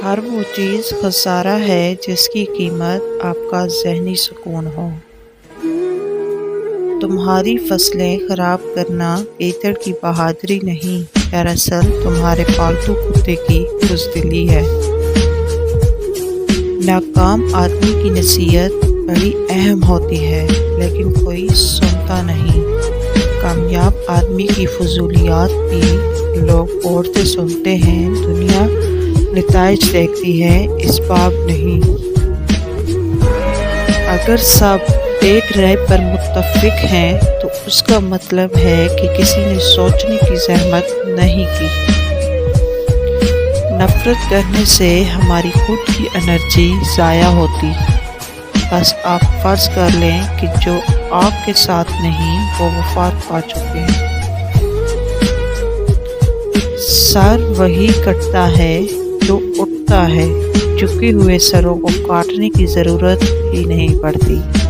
ہر وہ چیز خسارہ ہے جس کی قیمت آپ کا ذہنی سکون ہو۔ تمہاری فصلیں خراب کرنا ایتھر کی بہادری نہیں، دراصل تمہارے پالتو کتے کی بزدلی ہے۔ ناکام آدمی کی نصیحت بڑی اہم ہوتی ہے لیکن کوئی سنتا نہیں۔ کامیاب آدمی کی فضولیات بھی لوگ غور سے سنتے ہیں، دنیا نتائج دیکھتی ہے، اسباب نہیں۔ اگر سب ایک رائے پر متفق ہیں تو اس کا مطلب ہے کہ کسی نے سوچنے کی زحمت نہیں کی۔ نفرت کرنے سے ہماری خود کی انرجی ضائع ہوتی۔ بس آپ فرض کر لیں کہ جو آپ کے ساتھ نہیں وہ وفات پا چکے ہیں۔ سر وہی کٹتا ہے جو اٹھتا ہے، جھکے ہوئے سروں کو کاٹنے کی ضرورت ہی نہیں پڑتی۔